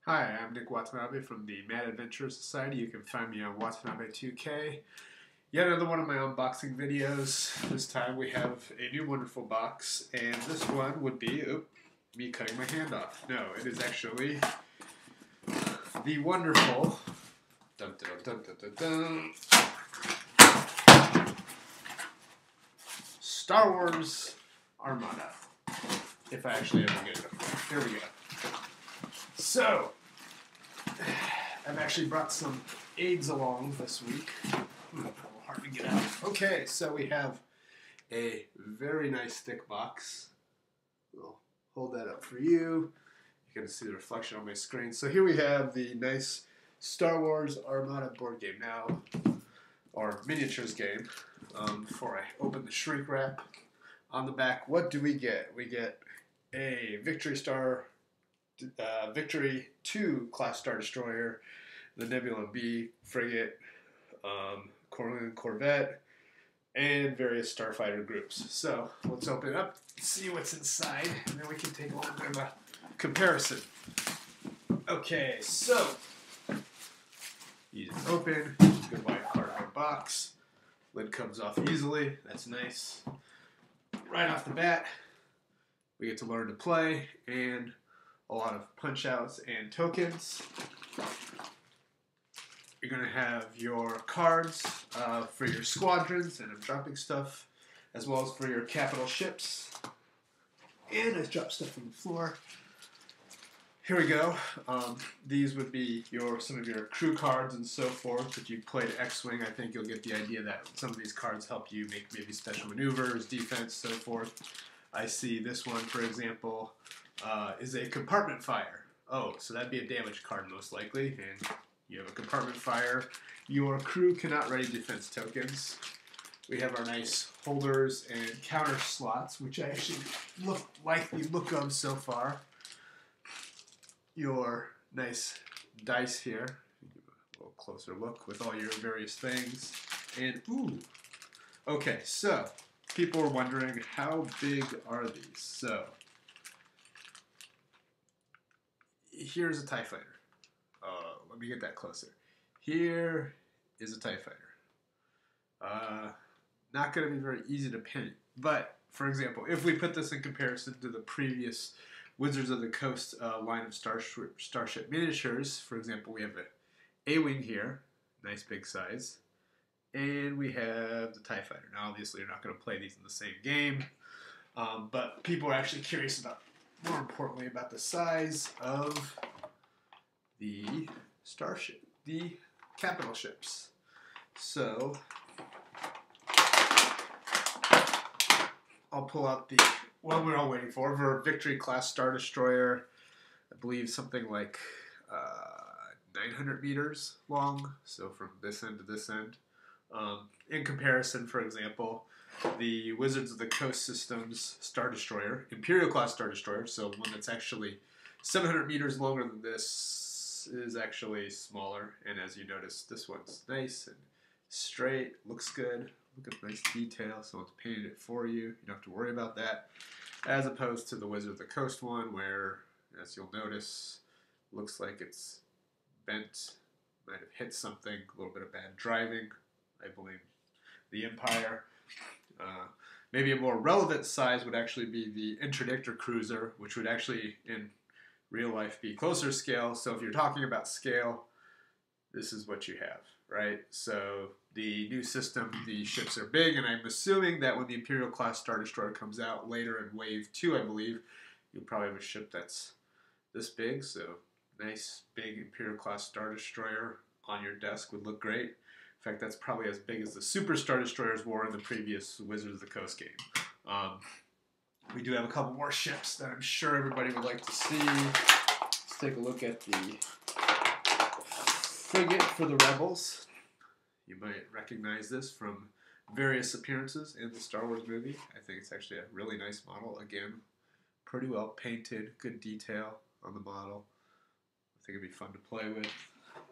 Hi, I'm Nick Watanabe from the Mad Adventurers Society. You can find me on Watanabe2K. Yet another one of my unboxing videos. This time we have a new wonderful box, and this one would be me cutting my hand off. No, it is actually the wonderful dun, dun, dun, dun, dun, dun, Star Wars Armada. If I actually ever get it up there. Here we go. So, I've actually brought some aids along this week. A little hard to get out. Okay, so we have a very nice thick box. We'll hold that up for you. You're going to see the reflection on my screen. So here we have the nice Star Wars Armada board game now, or miniatures game. Before I open the shrink wrap, on the back, what do we get? We get a Victory 2 class Star Destroyer, the Nebula B frigate, Corlin Corvette, and various starfighter groups. So let's open it up, see what's inside, and then we can take a little bit of a comparison. Okay, so easy to open, good white cardboard box. Lid comes off easily, that's nice. Right off the bat, we get to learn to play and a lot of punch outs and tokens. You're going to have your cards for your squadrons, and I'm dropping stuff, as well as for your capital ships. And I dropped stuff from the floor. Here we go. These would be some of your crew cards and so forth. If you played X-Wing, I think you'll get the idea that some of these cards help you make maybe special maneuvers, defense, so forth. I see this one, for example, is a compartment fire. Oh, so that'd be a damage card most likely, and you have a compartment fire. Your crew cannot ready defense tokens. We have our nice holders and counter slots, which I actually like the look of so far. Your nice dice here. Give a little closer look with all your various things. And ooh, okay, so people are wondering, how big are these? So here's a TIE fighter. Let me get that closer. Here is a TIE fighter. Not going to be very easy to pin, but for example, if we put this in comparison to the previous Wizards of the Coast line of starship miniatures, for example, we have an A-Wing here, nice big size, and we have the TIE fighter. Now, obviously, you're not going to play these in the same game, but people are actually curious about, more importantly, about the size of the starship, the capital ships. So I'll pull out the one we're all waiting for Victory class Star Destroyer. I believe something like 900 meters long, so from this end to this end. In comparison, for example, the Wizards of the Coast Systems Star Destroyer, Imperial class Star Destroyer, so one that's actually 700 meters longer than this, is actually smaller. And as you notice, this one's nice and straight, looks good. Look at the nice detail. Someone's painted it for you. You don't have to worry about that. As opposed to the Wizard of the Coast one, where, as you'll notice, looks like it's bent, might have hit something, a little bit of bad driving. I blame the Empire. Maybe a more relevant size would actually be the Interdictor Cruiser, which would actually, in real life, be closer scale. So if you're talking about scale, this is what you have, right? So the new system, the ships are big, and I'm assuming that when the Imperial class Star Destroyer comes out later in Wave 2, I believe, you'll probably have a ship that's this big. So nice big Imperial class Star Destroyer on your desk would look great. In fact, that's probably as big as the Super Star Destroyers were in the previous Wizards of the Coast game. We do have a couple more ships that I'm sure everybody would like to see. Let's take a look at the frigate for the Rebels. You might recognize this from various appearances in the Star Wars movie. I think it's actually a really nice model. Again, pretty well painted, good detail on the model. I think it'd be fun to play with.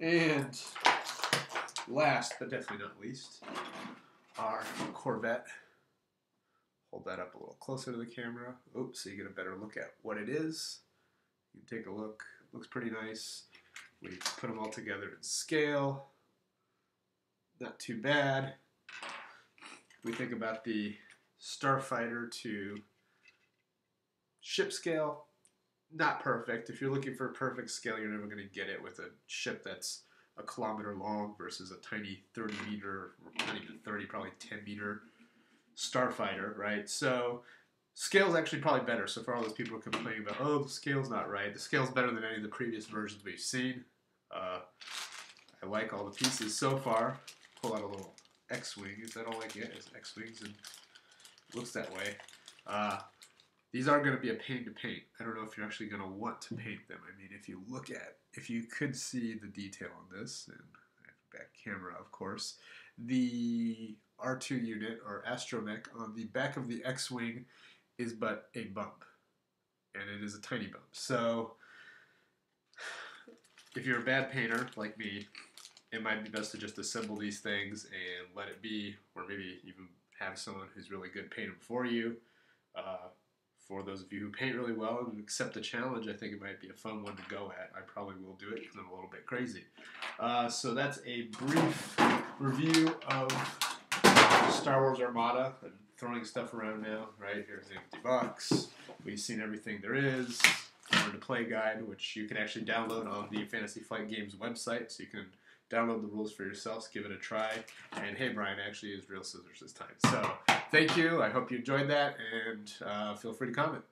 And last, but definitely not least, our Corvette. Hold that up a little closer to the camera. Oops, so you get a better look at what it is. You can take a look. Looks pretty nice. We put them all together in scale. Not too bad. We think about the Starfighter to ship scale. Not perfect. If you're looking for a perfect scale, you're never going to get it with a ship that's a kilometer long versus a tiny 30 meter, not even 30, probably 10 meter Starfighter, right? So scale's actually probably better. So for all those people who are complaining about, oh, the scale's not right, the scale's better than any of the previous versions we've seen. I like all the pieces so far. Pull out a little X-Wing. Is that all I get is X-Wings? And it looks that way. These are going to be a pain to paint. I don't know if you're actually going to want to paint them. I mean, if you could see the detail on this, and I have a back camera, of course, the R2 unit, or astromech, on the back of the X-Wing is but a bump. And it is a tiny bump. So, if you're a bad painter, like me, it might be best to just assemble these things and let it be, or maybe even have someone who's really good paint them for you. For those of you who paint really well and accept the challenge, I think it might be a fun one to go at. I probably will do it because I'm a little bit crazy. So that's a brief review of Star Wars Armada. I'm throwing stuff around now, right? Here's the empty box. We've seen everything there is. Learn to Play guide, which you can actually download on the Fantasy Flight Games website, so you can download the rules for yourselves, give it a try. And hey, Brian actually used real scissors this time. So thank you. I hope you enjoyed that, and feel free to comment.